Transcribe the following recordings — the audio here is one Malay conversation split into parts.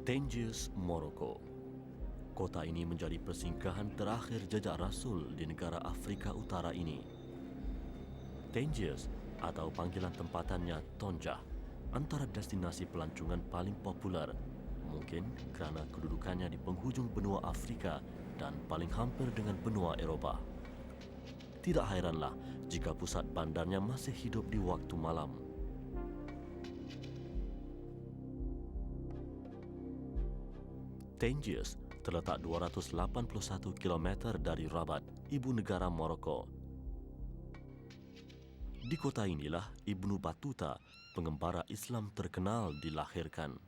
Tangiers, Morocco. Kota ini menjadi persinggahan terakhir jejak Rasul di negara Afrika Utara ini. Tangiers atau panggilan tempatannya Tonjah, antara destinasi pelancongan paling popular, mungkin kerana kedudukannya di penghujung benua Afrika dan paling hampir dengan benua Eropah. Tidak hairanlah jika pusat bandarnya masih hidup di waktu malam. Tangiers terletak 281 km dari Rabat, ibu negara Morocco. Di kota inilah Ibnu Battuta, pengembara Islam terkenal, dilahirkan.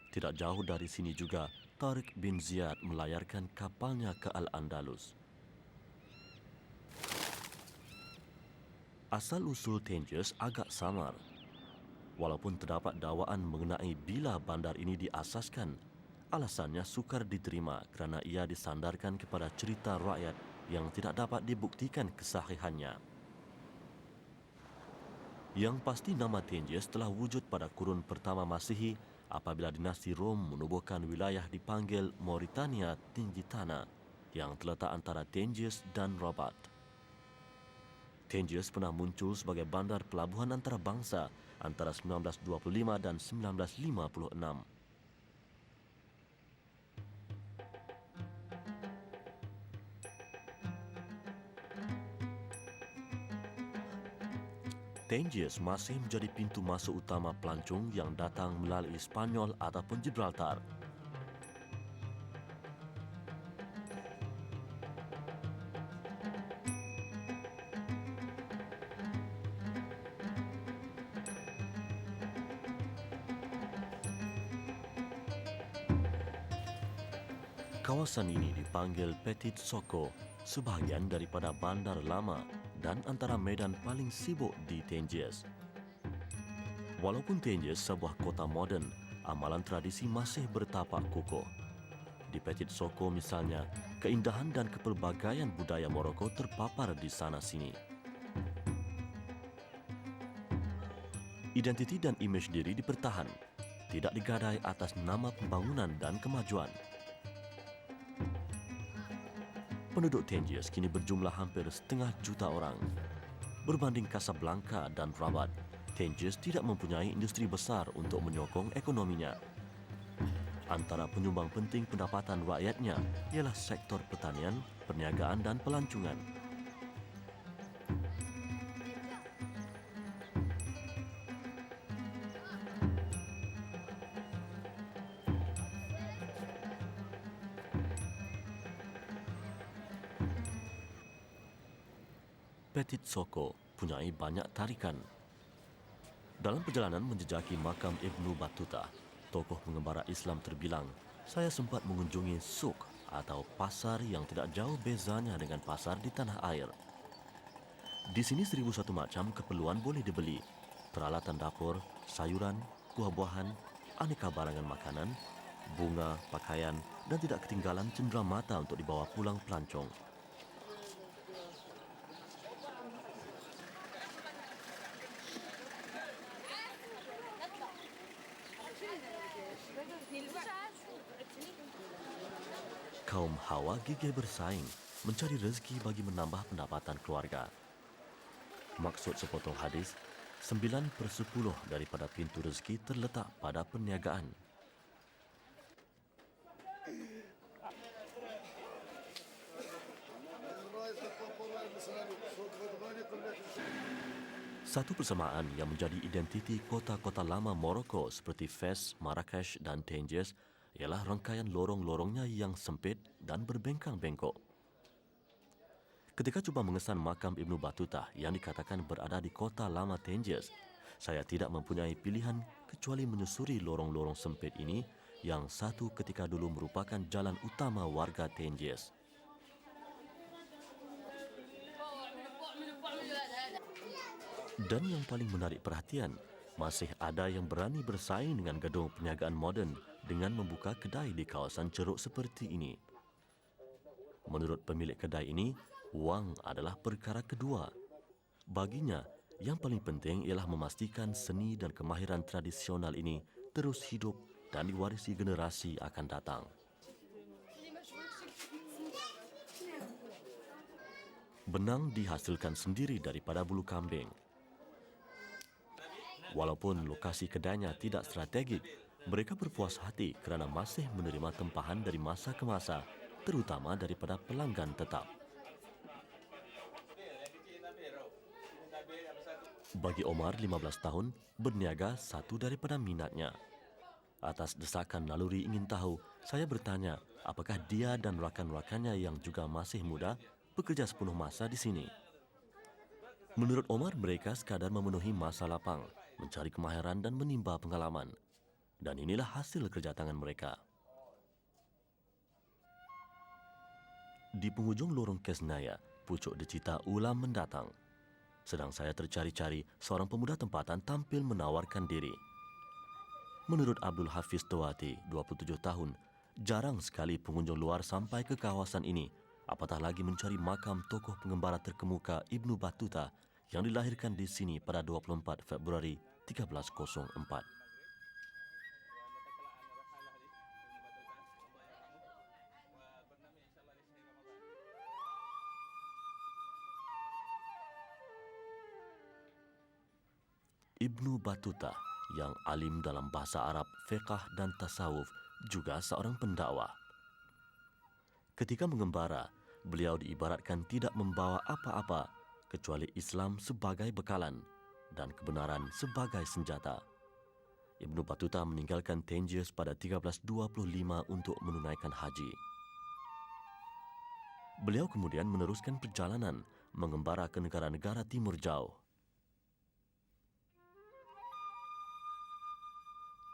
Tidak jauh dari sini juga, Tariq bin Ziyad melayarkan kapalnya ke Al-Andalus. Asal-usul Tangiers agak samar. Walaupun terdapat dakwaan mengenai bila bandar ini diasaskan, alasannya sukar diterima kerana ia disandarkan kepada cerita rakyat yang tidak dapat dibuktikan kesahihannya. Yang pasti nama Tangiers telah wujud pada kurun pertama Masihi apabila dinasti Rom menubuhkan wilayah dipanggil Mauritania Tingitana yang terletak antara Tangiers dan Rabat. Tangiers pernah muncul sebagai bandar pelabuhan antarabangsa antara 1925 dan 1956. Tangiers masih menjadi pintu masuk utama pelancong yang datang melalui Spanyol ataupun Gibraltar. Kawasan ini dipanggil Petit Soko, sebahagian daripada bandar lama dan antara medan paling sibuk di Tangiers. Walaupun Tangiers sebuah kota moden, amalan tradisi masih bertapak kukuh. Di Petit Soko misalnya, keindahan dan kepelbagaian budaya Morocco terpapar di sana-sini. Identiti dan imej diri dipertahan, tidak digadai atas nama pembangunan dan kemajuan. Penduduk Tangiers kini berjumlah hampir 500,000 orang. Berbanding Casablanca dan Rabat, Tangiers tidak mempunyai industri besar untuk menyokong ekonominya. Antara penyumbang penting pendapatan rakyatnya ialah sektor pertanian, perniagaan dan pelancongan. Petit Soko punyai banyak tarikan. Dalam perjalanan menjejaki makam Ibnu Battuta, tokoh pengembara Islam terbilang, saya sempat mengunjungi suk atau pasar yang tidak jauh bezanya dengan pasar di tanah air. Di sini 1001 macam keperluan boleh dibeli. Peralatan dapur, sayuran, buah-buahan, aneka barangan makanan, bunga, pakaian dan tidak ketinggalan cenderamata untuk dibawa pulang pelancong. Kaum Hawa gigih bersaing mencari rezeki bagi menambah pendapatan keluarga. Maksud sepotong hadis, 9/10 daripada pintu rezeki terletak pada perniagaan. Satu persamaan yang menjadi identiti kota-kota lama Morocco seperti Fez, Marrakesh dan Tangiers ialah rangkaian lorong-lorongnya yang sempit dan berbengkang-bengkok. Ketika cuba mengesan makam Ibnu Battuta yang dikatakan berada di kota lama Tangiers, saya tidak mempunyai pilihan kecuali menyusuri lorong-lorong sempit ini yang satu ketika dulu merupakan jalan utama warga Tangiers. Dan yang paling menarik perhatian, masih ada yang berani bersaing dengan gedung perniagaan moden dengan membuka kedai di kawasan ceruk seperti ini. Menurut pemilik kedai ini, wang adalah perkara kedua. Baginya, yang paling penting ialah memastikan seni dan kemahiran tradisional ini terus hidup dan diwarisi generasi akan datang. Benang dihasilkan sendiri daripada bulu kambing. Walaupun lokasi kedainya tidak strategik, mereka berpuas hati kerana masih menerima tempahan dari masa ke masa, terutama daripada pelanggan tetap. Bagi Omar, 15 tahun, berniaga satu daripada minatnya. Atas desakan naluri ingin tahu, saya bertanya apakah dia dan rakan-rakannya yang juga masih muda bekerja sepenuh masa di sini. Menurut Omar, mereka sekadar memenuhi masa lapang, mencari kemahiran dan menimba pengalaman. Dan inilah hasil kerja tangan mereka. Di penghujung lorong Kesnaya, pucuk decita ulam mendatang. Sedang saya tercari-cari, seorang pemuda tempatan tampil menawarkan diri. Menurut Abdul Hafiz Tawati, 27 tahun, jarang sekali pengunjung luar sampai ke kawasan ini, apatah lagi mencari makam tokoh pengembara terkemuka Ibnu Battuta yang dilahirkan di sini pada 24 Februari 1304. Ibnu Battuta yang alim dalam bahasa Arab, fiqh dan tasawuf juga seorang pendakwah. Ketika mengembara, beliau diibaratkan tidak membawa apa-apa kecuali Islam sebagai bekalan dan kebenaran sebagai senjata. Ibnu Battuta meninggalkan Tangiers pada 1325 untuk menunaikan haji. Beliau kemudian meneruskan perjalanan mengembara ke negara-negara timur jauh.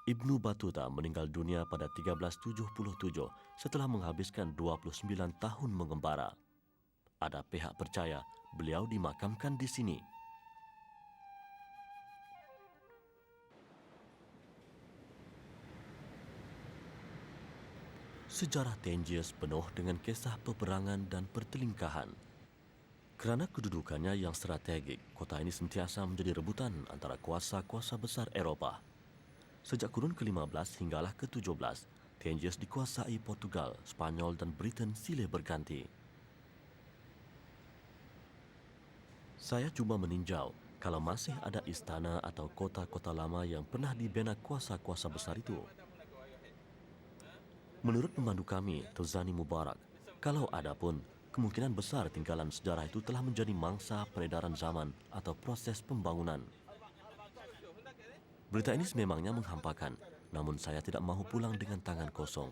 Ibnu Battuta meninggal dunia pada 1377 setelah menghabiskan 29 tahun mengembara. Ada pihak percaya beliau dimakamkan di sini. Sejarah Tangiers penuh dengan kisah peperangan dan pertelingkahan. Kerana kedudukannya yang strategik, kota ini sentiasa menjadi rebutan antara kuasa-kuasa besar Eropah. Sejak kurun ke-15 hinggalah ke-17, Tangiers dikuasai Portugal, Spanyol dan Britain silih berganti. Saya cuma meninjau kalau masih ada istana atau kota-kota lama yang pernah dibina kuasa-kuasa besar itu. Menurut pemandu kami, Tuzani Mubarak, kalau ada pun, kemungkinan besar tinggalan sejarah itu telah menjadi mangsa peredaran zaman atau proses pembangunan. Berita ini sememangnya menghampakan, namun saya tidak mahu pulang dengan tangan kosong.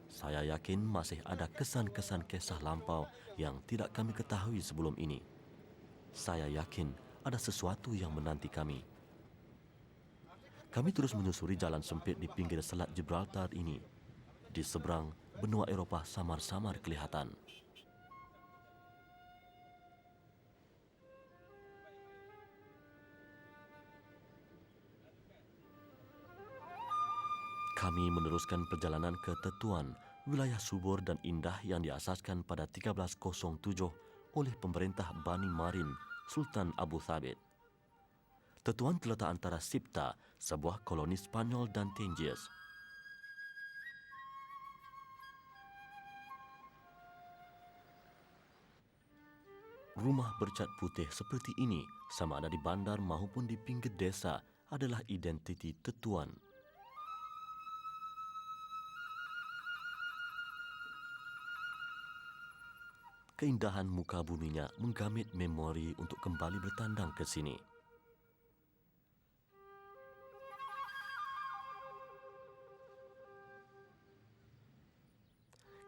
Saya yakin masih ada kesan-kesan kisah lampau yang tidak kami ketahui sebelum ini. Saya yakin ada sesuatu yang menanti kami. Kami terus menyusuri jalan sempit di pinggir Selat Gibraltar ini. Di seberang, benua Eropah samar-samar kelihatan. Kami meneruskan perjalanan ke Tetuan, wilayah subur dan indah yang diasaskan pada 1307 oleh pemerintah Bani Marin, Sultan Abu Thabit. Tetuan terletak antara Ceuta, sebuah koloni Spanyol, dan Tangiers. Rumah bercat putih seperti ini, sama ada di bandar maupun di pinggir desa, adalah identiti Tetuan. Keindahan muka buminya menggamit memori untuk kembali bertandang ke sini.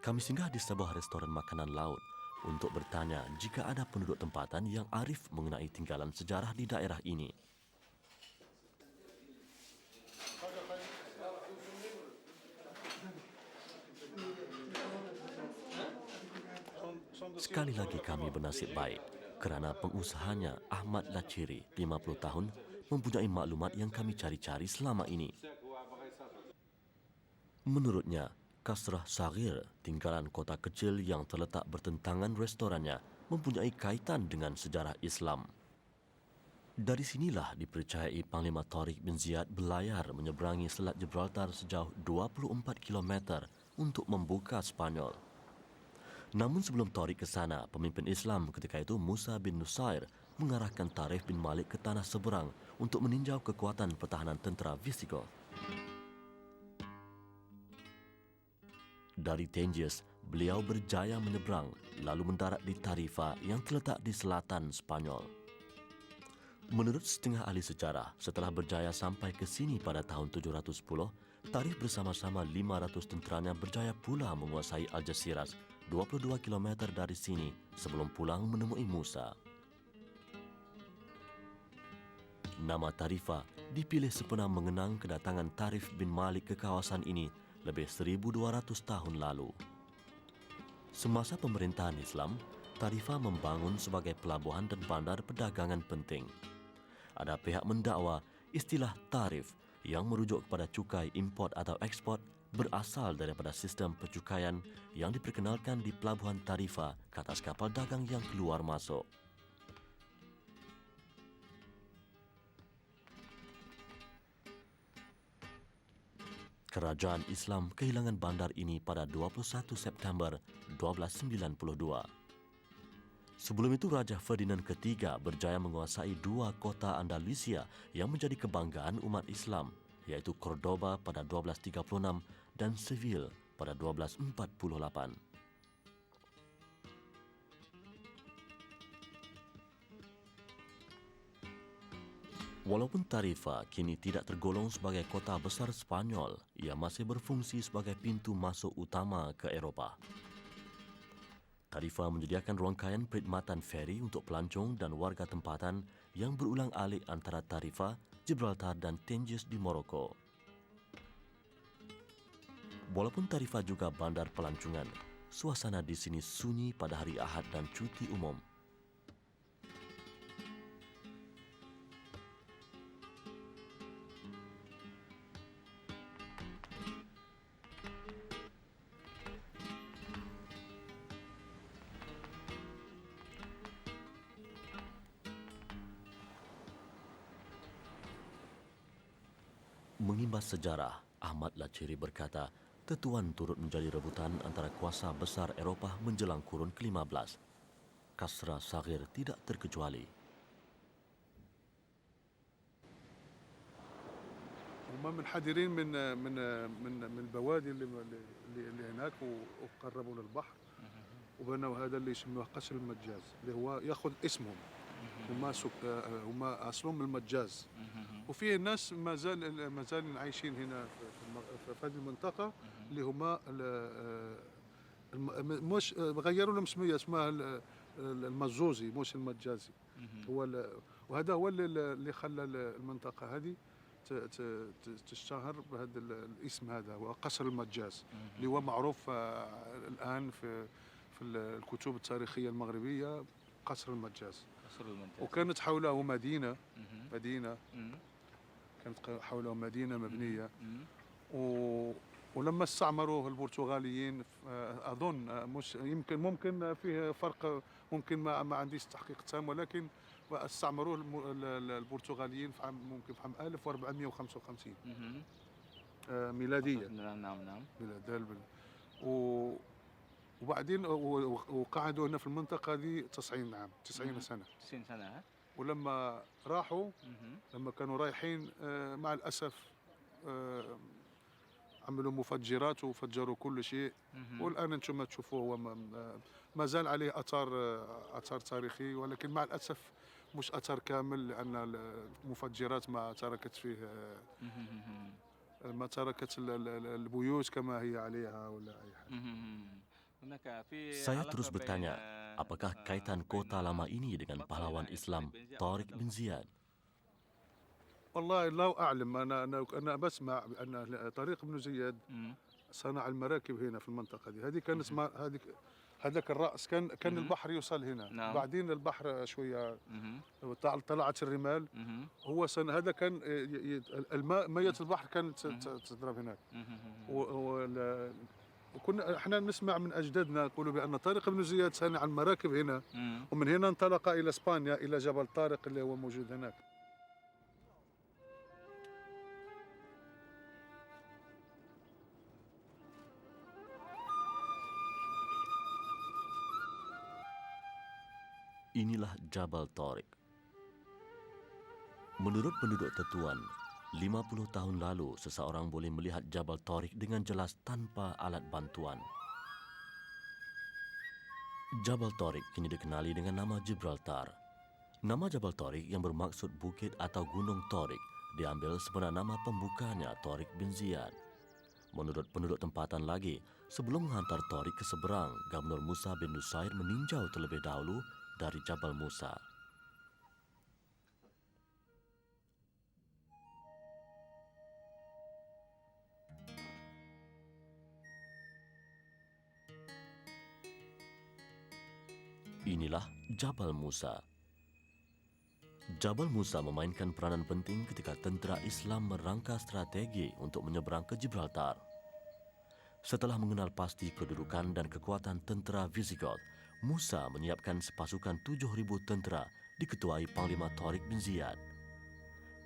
Kami singgah di sebuah restoran makanan laut untuk bertanya jika ada penduduk tempatan yang arif mengenai tinggalan sejarah di daerah ini. Sekali lagi kami bernasib baik kerana pengusahanya Ahmad Lachiri, 50 tahun, mempunyai maklumat yang kami cari-cari selama ini. Menurutnya, Kasrah Saghir, tinggalan kota kecil yang terletak bertentangan restorannya, mempunyai kaitan dengan sejarah Islam. Dari sinilah dipercayai Panglima Tariq bin Ziyad berlayar menyeberangi Selat Gibraltar sejauh 24 kilometer untuk membuka Spanyol. Namun sebelum Tariq ke sana, pemimpin Islam ketika itu Musa bin Nusair mengarahkan Tarif bin Malik ke tanah seberang untuk meninjau kekuatan pertahanan tentera Visigoth. Dari Tangiers, beliau berjaya menyeberang lalu mendarat di Tarifa yang terletak di selatan Spanyol. Menurut setengah ahli sejarah, setelah berjaya sampai ke sini pada tahun 710, Tarif bersama-sama 500 tenteranya berjaya pula menguasai Algeciras, 22 km dari sini sebelum pulang menemui Musa. Nama Tarifa dipilih sempena mengenang kedatangan Tarif bin Malik ke kawasan ini lebih 1,200 tahun lalu. Semasa pemerintahan Islam, Tarifa membangun sebagai pelabuhan dan bandar perdagangan penting. Ada pihak mendakwa istilah tarif yang merujuk kepada cukai import atau ekspor berasal daripada sistem percukaian yang diperkenalkan di pelabuhan Tarifa ke atas kapal dagang yang keluar masuk. Kerajaan Islam kehilangan bandar ini pada 21 September 1292. Sebelum itu, Raja Ferdinand III berjaya menguasai 2 kota Andalusia yang menjadi kebanggaan umat Islam, iaitu Cordoba pada 1236 dan Seville pada 1248. Walaupun Tarifa kini tidak tergolong sebagai kota besar Spanyol, ia masih berfungsi sebagai pintu masuk utama ke Eropah. Tarifa menyediakan rangkaian perkhidmatan feri untuk pelancong dan warga tempatan yang berulang-alik antara Tarifa, Gibraltar dan Tangiers di Morocco. Walaupun Tarifa juga bandar pelancongan, suasana di sini sunyi pada hari Ahad dan cuti umum. Mengimbas sejarah, Ahmad Laciri berkata, Tetuan turut menjadi rebutan antara kuasa besar Eropah menjelang kurun ke-15. Kasra Saghir tidak terkecuali. هم منحدرين من البوادي اللي هناك وقربوا للبحر وبنوا هذا اللي يسموه قصر المجاز اللي هو ياخذ اسمهم. هم اصلهم من المجاز وفيه ناس ما زال عايشين هنا في هذه المنطقه اللي هما مش غيروا لهم سميه اسمها المزوزي مش المجازي. وهذا هو اللي خلى المنطقه هذه تشتهر بهذا الاسم. هذا هو قصر المجاز اللي هو معروف الآن في الكتب التاريخية المغربية قصر المجاز. وكانت حوله مدينة كانت حوله مدينة مبنية. ولما استعمروه البرتغاليين أظن مش ممكن فيه فرق، ممكن ما عنديش تحقيق تام، ولكن استعمروه البرتغاليين في عام 1455 ميلادية. نعم. وبعدين وقعدوا هنا في المنطقة هذه 90 عام، 90 سنة. 90 سنة. ولما راحوا لما كانوا رايحين مع الأسف عملوا مفجرات وفجروا كل شيء. والآن أنتم تشوفوه هو ما زال عليه أثر تاريخي، ولكن مع الأسف مش أثر كامل لأن المفجرات ما تركت فيه ما تركت البيوت كما هي عليها ولا أي حاجة. Saya terus bertanya, apakah kaitan kota lama ini dengan pahlawan Islam Tariq bin Ziyad? والله لا أعلم. أنا بسمع بأن طريق بن زياد صنع المراكب هنا في المنطقة دي. هذه كانت هذاك الرأس كان البحر يوصل هنا. نعم. بعدين البحر شوية طلعت الرمال. هو هذا كان الماء، مية البحر كانت تضرب هناك. كنا احنا نسمع من اجدادنا يقولوا بان طارق بن زياد صانع المراكب هنا، مم. ومن هنا انطلق الى اسبانيا الى جبل طارق اللي هو موجود هناك. Inilah Jabal Tariq. Menurut penduduk Tetuan, 50 tahun lalu seseorang boleh melihat Jabal Tariq dengan jelas tanpa alat bantuan. Jabal Tariq kini dikenali dengan nama Gibraltar. Nama Jabal Tariq yang bermaksud bukit atau gunung Tariq diambil sebenar nama pembukanya Tariq bin Ziyad. Menurut penduduk tempatan lagi, sebelum menghantar Tariq ke seberang, Gubernur Musa bin Nusair meninjau terlebih dahulu dari Jabal Musa. Inilah Jabal Musa. Jabal Musa memainkan peranan penting ketika tentera Islam merangka strategi untuk menyeberang ke Gibraltar. Setelah mengenal pasti kedudukan dan kekuatan tentera Visigoth, Musa menyiapkan sepasukan 7,000 tentera diketuai Panglima Tariq bin Ziyad.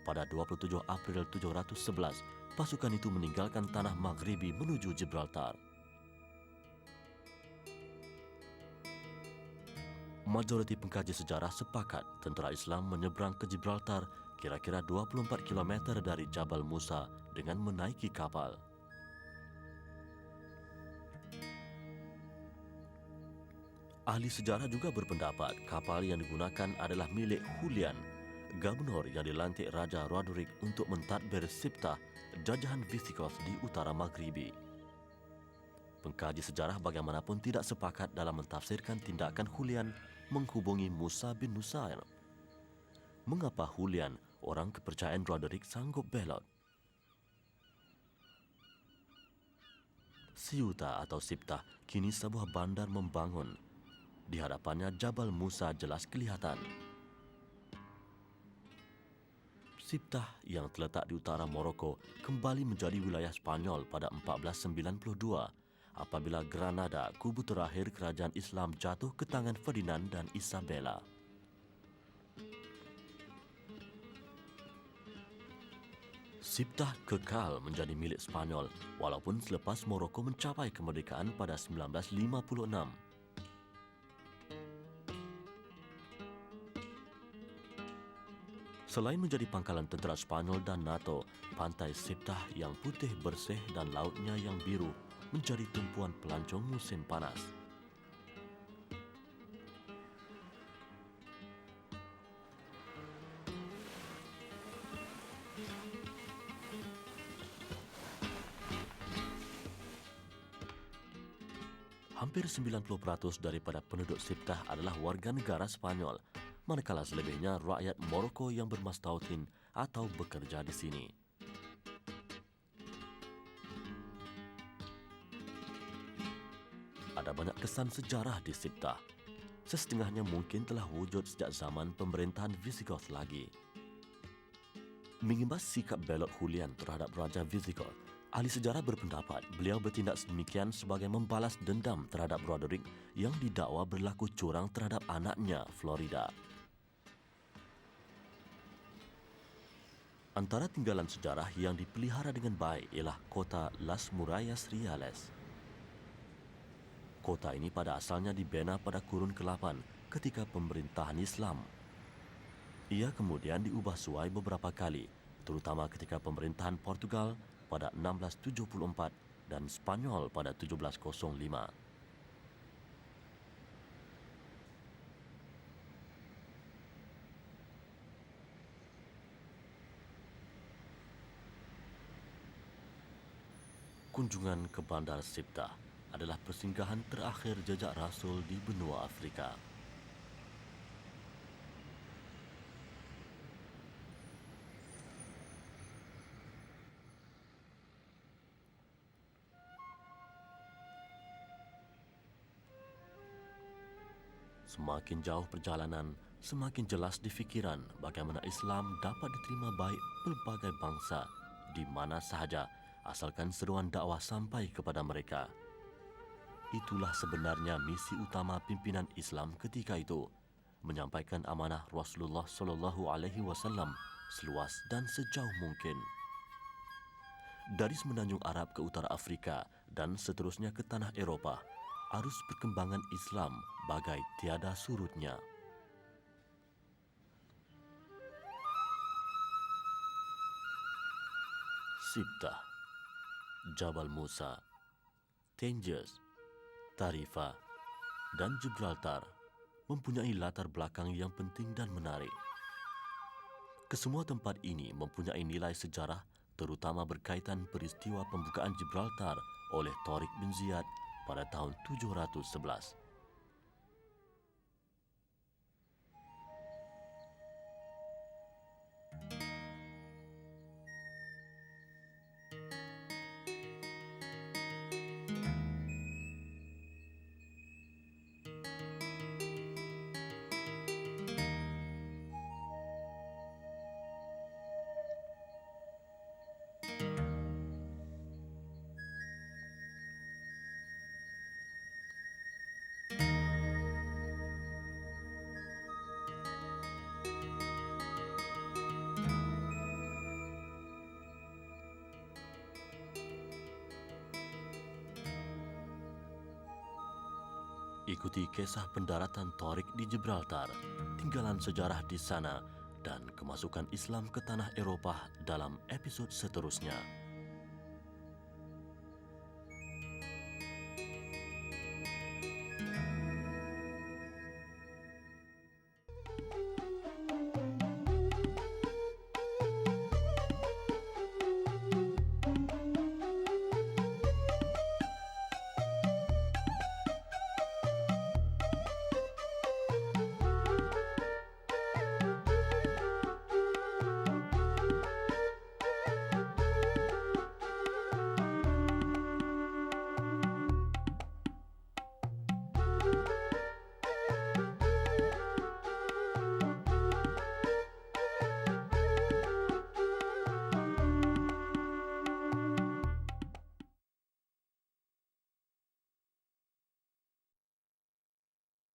Pada 27 April 711, pasukan itu meninggalkan tanah Maghribi menuju Gibraltar. Majoriti pengkaji sejarah sepakat tentera Islam menyeberang ke Gibraltar kira-kira 24 km dari Jabal Musa dengan menaiki kapal. Ahli sejarah juga berpendapat kapal yang digunakan adalah milik Julian, gubernur yang dilantik Raja Roderick untuk mentadbir Siptah, jajahan Visigoth di utara Maghribi. Pengkaji sejarah bagaimanapun tidak sepakat dalam mentafsirkan tindakan Julian menghubungi Musa bin Nusair. Mengapa Julian, orang kepercayaan Roderick, sanggup belot? Ceuta atau Siptah kini sebuah bandar membangun. Di hadapannya Jabal Musa jelas kelihatan. Siptah yang terletak di utara Morocco kembali menjadi wilayah Spanyol pada 1492 apabila Granada, kubu terakhir kerajaan Islam, jatuh ke tangan Ferdinand dan Isabella. Siptah kekal menjadi milik Spanyol walaupun selepas Morocco mencapai kemerdekaan pada 1956. Selain menjadi pangkalan tentera Spanyol dan NATO, pantai Siptah yang putih bersih dan lautnya yang biru menjadi tumpuan pelancong musim panas. Hampir 90% daripada penduduk Siptah adalah warga negara Spanyol, manakala selebihnya rakyat Morocco yang bermastautin atau bekerja di sini. Ada banyak kesan sejarah di Siptah. Sesetengahnya mungkin telah wujud sejak zaman pemerintahan Visigoth lagi. Mengimbas sikap belot Julian terhadap Raja Visigoth, ahli sejarah berpendapat beliau bertindak sedemikian sebagai membalas dendam terhadap Roderick yang didakwa berlaku curang terhadap anaknya, Florida. Antara tinggalan sejarah yang dipelihara dengan baik ialah kota Las Murallas Reales. Kota ini pada asalnya dibina pada kurun ke-8 ketika pemerintahan Islam. Ia kemudian diubah suai beberapa kali, terutama ketika pemerintahan Portugal pada 1674 dan Spanyol pada 1705. Kunjungan ke Bandar Siptah adalah persinggahan terakhir jejak Rasul di benua Afrika. Semakin jauh perjalanan, semakin jelas di fikiran bagaimana Islam dapat diterima baik pelbagai bangsa di mana sahaja asalkan seruan dakwah sampai kepada mereka. Itulah sebenarnya misi utama pimpinan Islam ketika itu, menyampaikan amanah Rasulullah sallallahu alaihi wasallam seluas dan sejauh mungkin. Dari semenanjung Arab ke utara Afrika dan seterusnya ke tanah Eropah, arus perkembangan Islam bagai tiada surutnya. Sibtah, Jabal Musa, Tangiers, Tarifa, dan Gibraltar mempunyai latar belakang yang penting dan menarik. Kesemua tempat ini mempunyai nilai sejarah, terutama berkaitan peristiwa pembukaan Gibraltar oleh Tariq bin Ziyad pada tahun 711. Ikuti kisah pendaratan Tariq di Gibraltar, tinggalan sejarah di sana, dan kemasukan Islam ke tanah Eropah dalam episod seterusnya.